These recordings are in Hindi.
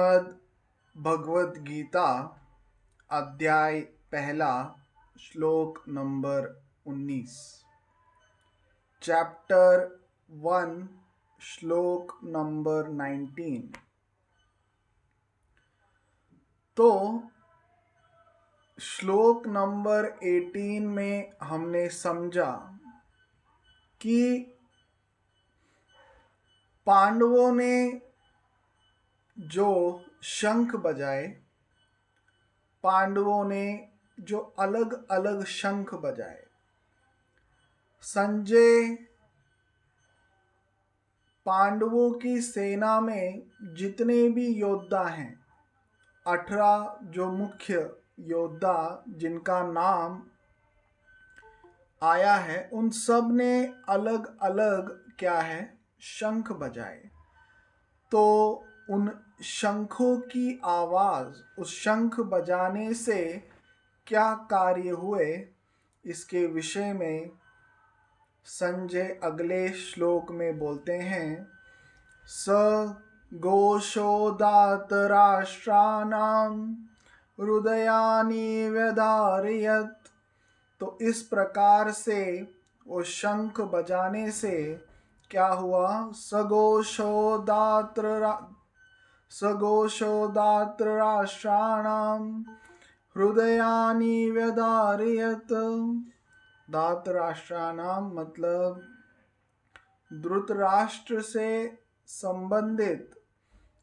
श्रीमद् भगवद गीता अध्याय पहला श्लोक नंबर 19। चैप्टर 1 श्लोक नंबर 19। तो श्लोक नंबर 18 में हमने समझा कि पांडवों ने जो शंख बजाए, पांडवों ने जो अलग अलग शंख बजाए, संजय पांडवों की सेना में जितने भी योद्धा हैं, 18 जो मुख्य योद्धा जिनका नाम आया है, उन सब ने अलग अलग क्या है शंख बजाए। तो उन शंखों की आवाज, उस शंख बजाने से क्या कार्य हुए, इसके विषय में संजय अगले श्लोक में बोलते हैं। स घोषोदात राष्ट्राणां हृदयानि व्यधारयत्। तो इस प्रकार से वो शंख बजाने से क्या हुआ, सघोषोदात्र राष्ट्राणां हृदयानि व्यधारयत्। धातराष्ट्राणां मतलब धृतराष्ट्र से संबंधित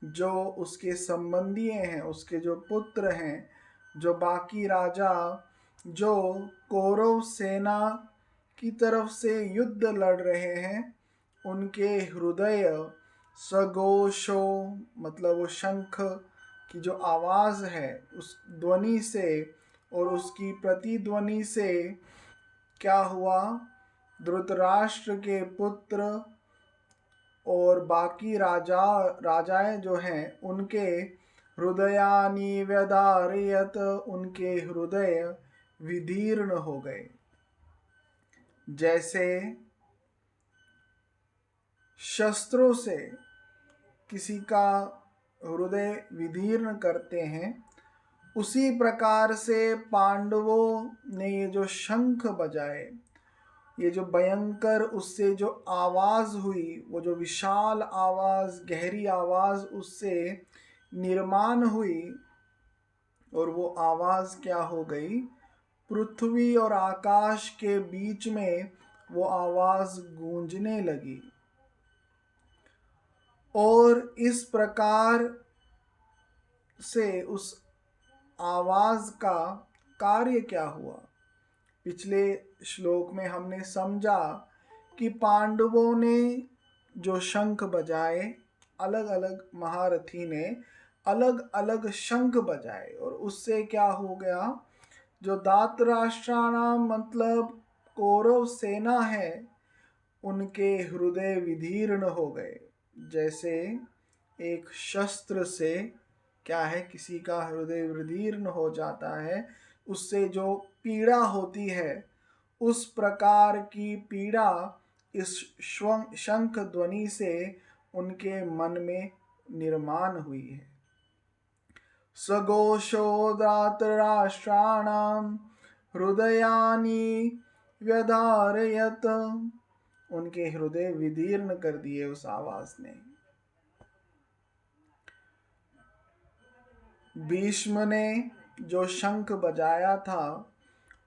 जो उसके संबंधी हैं, उसके जो पुत्र हैं, जो बाकी राजा जो कौरव सेना की तरफ से युद्ध लड़ रहे हैं, उनके हृदय सघोषो मतलब वो शंख की जो आवाज़ है उस ध्वनि से और उसकी प्रतिध्वनि से क्या हुआ, धृतराष्ट्र के पुत्र और बाकी राजाएं जो हैं उनके हृदयानि व्यधारयत्, उनके हृदय विदीर्ण हो गए। जैसे शस्त्रों से किसी का हृदय विदीर्ण करते हैं, उसी प्रकार से पांडवों ने ये जो शंख बजाए, ये जो भयंकर उससे जो आवाज़ हुई, वो जो विशाल आवाज़, गहरी आवाज़ उससे निर्माण हुई, और वो आवाज़ क्या हो गई, पृथ्वी और आकाश के बीच में वो आवाज़ गूंजने लगी। और इस प्रकार से उस आवाज़ का कार्य क्या हुआ, पिछले श्लोक में हमने समझा कि पांडवों ने जो शंख बजाए, अलग अलग महारथी ने अलग अलग शंख बजाए, और उससे क्या हो गया, जो धातराष्ट्राणाम मतलब कौरव सेना है, उनके हृदय विदीर्ण हो गए। जैसे एक शस्त्र से क्या है, किसी का हृदय विदीर्ण हो जाता है, उससे जो पीड़ा होती है, उस प्रकार की पीड़ा इस शंख ध्वनि से उनके मन में निर्माण हुई है। सघोषोदात राष्ट्राणां हृदयानि व्यधारयत्, उनके हृदय विदीर्ण कर दिए उस आवाज ने। भीष्म ने जो शंख बजाया था,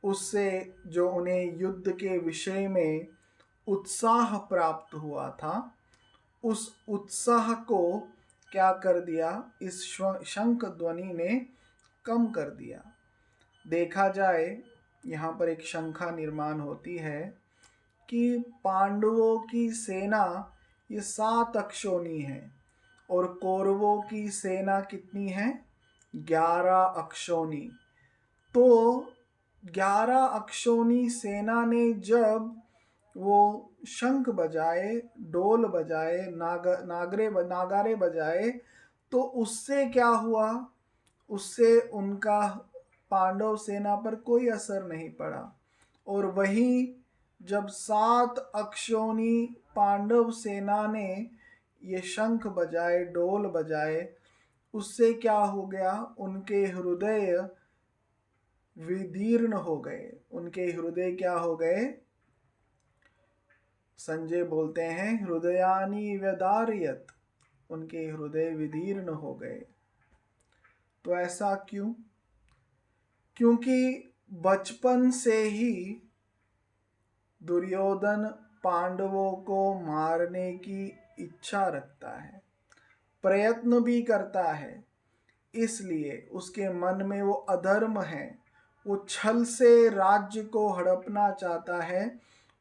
उससे जो उन्हें युद्ध के विषय में उत्साह प्राप्त हुआ था, उस उत्साह को क्या कर दिया, इस शंख ध्वनि ने कम कर दिया। देखा जाए यहाँ पर एक शंखा निर्माण होती है कि पांडवों की सेना ये 7 अक्षोणी है और कौरवों की सेना कितनी है, 11 अक्षोणी। तो 11 अक्षोणी सेना ने जब वो शंख बजाए, डोल बजाए, नागारे बजाए, तो उससे क्या हुआ, उससे उनका पांडव सेना पर कोई असर नहीं पड़ा। और वहीं जब 7 अक्षोणी पांडव सेना ने ये शंख बजाए, डोल बजाए, उससे क्या हो गया, उनके हृदय विदीर्ण हो गए। उनके हृदय क्या हो गए? संजय बोलते हैं हृदयानि व्यदारयत, उनके हृदय विदीर्ण हो गए। तो ऐसा क्यों? क्योंकि बचपन से ही दुर्योधन पांडवों को मारने की इच्छा रखता है, प्रयत्न भी करता है, इसलिए उसके मन में वो अधर्म है, वो छल से राज्य को हड़पना चाहता है।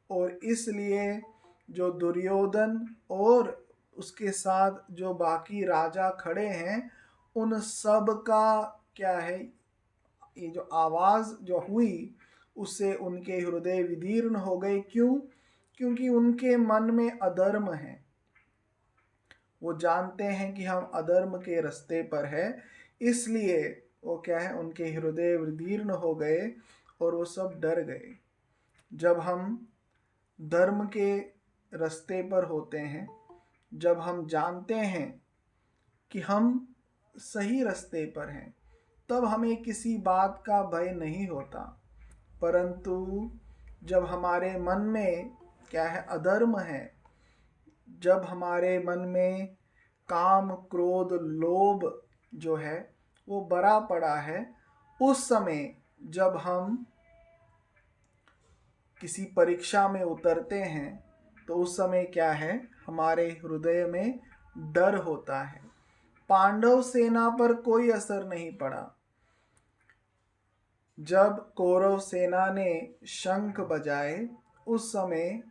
और इसलिए जो दुर्योधन और उसके साथ जो बाकी राजा खड़े हैं, उन सब का क्या है, ये जो आवाज जो हुई उससे उनके हृदय विदीर्ण हो गए। क्यों? क्योंकि उनके मन में अधर्म है, वो जानते हैं कि हम अधर्म के रास्ते पर है, इसलिए वो क्या है, उनके हृदय विदीर्ण हो गए और वो सब डर गए। जब हम धर्म के रास्ते पर होते हैं, जब हम जानते हैं कि हम सही रास्ते पर हैं, तब हमें किसी बात का भय नहीं होता। परंतु जब हमारे मन में क्या है, अधर्म है, जब हमारे मन में काम क्रोध लोभ जो है वो भरा पड़ा है, उस समय जब हम किसी परीक्षा में उतरते हैं, तो उस समय क्या है, हमारे हृदय में डर होता है। पांडव सेना पर कोई असर नहीं पड़ा। जब कौरव सेना ने शंख बजाए, उस समय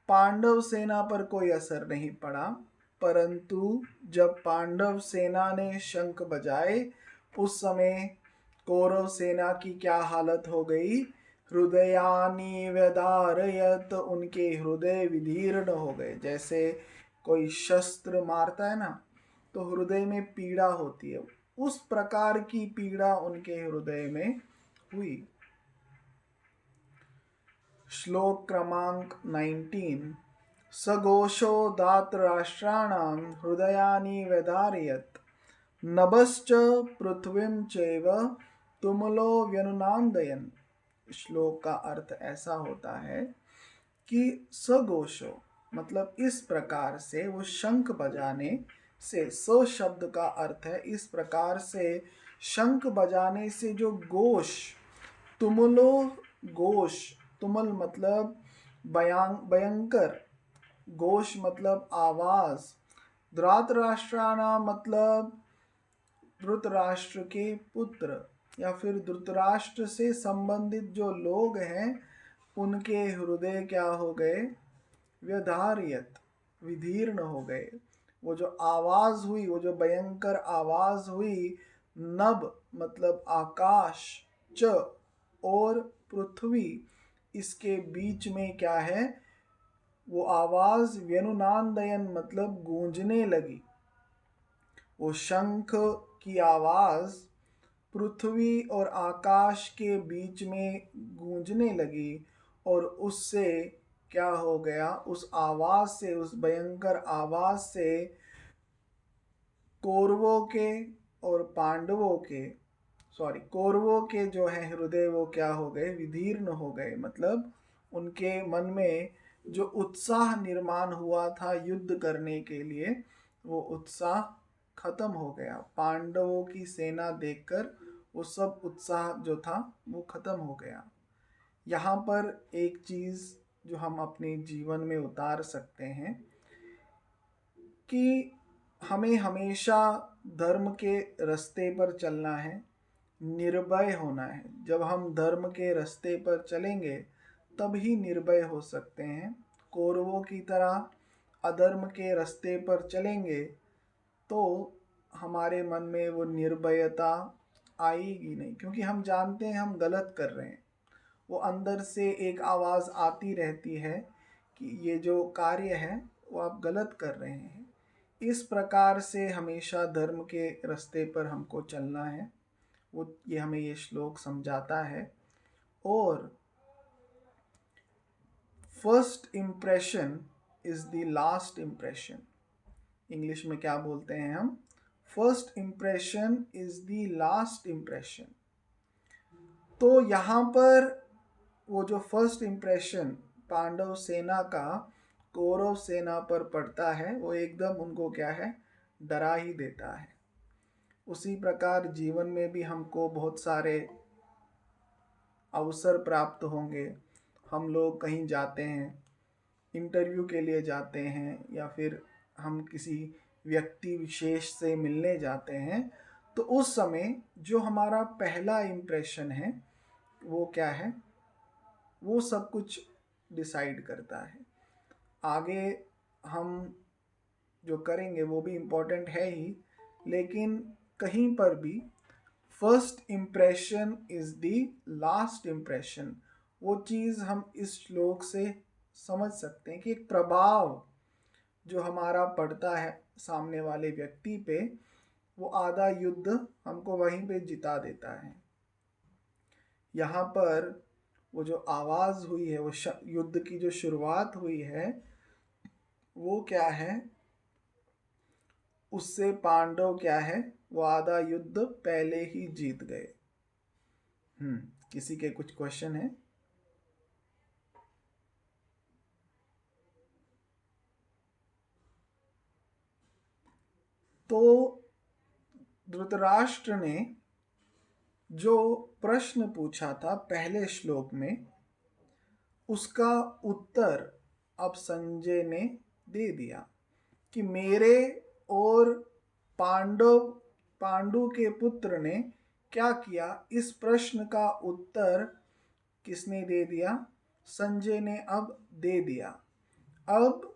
पांडव सेना पर कोई असर नहीं पड़ा। परंतु जब पांडव सेना ने शंख बजाए, उस समय कौरव सेना की क्या हालत हो गई? हृदयानि व्यदारयत, उनके हृदय विदीर्ण हो गए। जैसे कोई शस्त्र मारता है ना, तो हृदय में पीड़ा होती है, उस प्रकार की पीड़ा उनके हृदय में हुई। श्लोक क्रमांक 19। सघोषो धातराष्ट्राणां हृदयानि व्यधारयत्, नभश्च पृथ्वीं चैव तुमुलो व्यनुनादयन्। श्लोक का अर्थ ऐसा होता है कि सघोषो मतलब इस प्रकार से, वो शंख बजाने से, स शब्द का अर्थ है इस प्रकार से, शंख बजाने से जो घोष, तुमुलो घोष, तुमुल मतलब भयंकर, घोष मतलब आवाज, धृतराष्ट्राना मतलब धृतराष्ट्र के पुत्र या फिर धृतराष्ट्र से संबंधित जो लोग हैं, उनके हृदय क्या हो गए? व्यधार्यत, विदीर्ण हो गए। वो जो आवाज हुई, वो जो भयंकर आवाज हुई, नभ मतलब आकाश, च और पृथ्वी, इसके बीच में क्या है, वो आवाज व्यनुनादयन मतलब गूंजने लगी। वो शंख की आवाज पृथ्वी और आकाश के बीच में गूंजने लगी, और उससे क्या हो गया, उस आवाज से, उस भयंकर आवाज से कौरवों के और पांडवों के, कौरवों के जो है हृदय वो क्या हो गए? विदीर्ण हो गए। मतलब उनके मन में जो उत्साह निर्माण हुआ था युद्ध करने के लिए, वो उत्साह खत्म हो गया। पांडवों की सेना देखकर वो सब उत्साह जो था वो खत्म हो गया। यहाँ पर एक चीज जो हम अपने जीवन में उतार सकते हैं कि हमें हमेशा धर्म के रास्ते पर चलना है, निर्भय होना है। जब हम धर्म के रास्ते पर चलेंगे तब ही निर्भय हो सकते हैं। कौरवों की तरह अधर्म के रास्ते पर चलेंगे तो हमारे मन में वो निर्भयता आएगी नहीं, क्योंकि हम जानते हैं हम गलत कर रहे हैं। वो अंदर से एक आवाज़ आती रहती है कि ये जो कार्य है वो आप गलत कर रहे हैं। इस प्रकार से हमेशा धर्म के रास्ते पर हमको चलना है, वो ये हमें ये श्लोक समझाता है। और first impression is the last impression. English में क्या बोलते हैं हम? First impression is the last impression. तो यहाँ पर वो जो फर्स्ट इम्प्रेशन पांडव सेना का कौरव सेना पर पड़ता है वो एकदम उनको क्या है, डरा ही देता है। उसी प्रकार जीवन में भी हमको बहुत सारे अवसर प्राप्त होंगे। हम लोग कहीं जाते हैं, इंटरव्यू के लिए जाते हैं, या फिर हम किसी व्यक्ति विशेष से मिलने जाते हैं, तो उस समय जो हमारा पहला इम्प्रेशन है वो क्या है, वो सब कुछ डिसाइड करता है। आगे हम जो करेंगे वो भी इम्पोर्टेंट है ही, लेकिन कहीं पर भी first impression is the last impression, वो चीज़ हम इस श्लोक से समझ सकते हैं कि एक प्रभाव जो हमारा पड़ता है सामने वाले व्यक्ति पे, वो आधा युद्ध हमको वहीं पे जिता देता है। यहाँ पर वो जो आवाज़ हुई है, वो युद्ध की जो शुरुआत हुई है, वो क्या है, उससे पांडव क्या है, वो आधा युद्ध पहले ही जीत गए। किसी के कुछ क्वेश्चन है? तो धृतराष्ट्र ने जो प्रश्न पूछा था पहले श्लोक में, उसका उत्तर अब संजय ने दे दिया कि मेरे और पांडु के पुत्र ने क्या किया। इस प्रश्न का उत्तर किसने दे दिया? संजय ने अब दे दिया। अब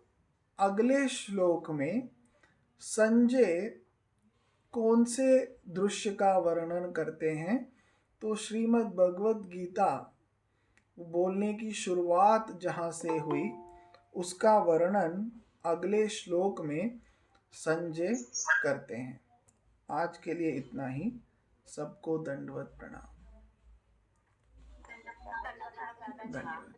अगले श्लोक में संजय कौन से दृश्य का वर्णन करते हैं? तो श्रीमद् भगवत गीता बोलने की शुरुआत जहाँ से हुई उसका वर्णन अगले श्लोक में संजय करते हैं। आज के लिए इतना ही। सबको दंडवत प्रणाम। धन्यवाद।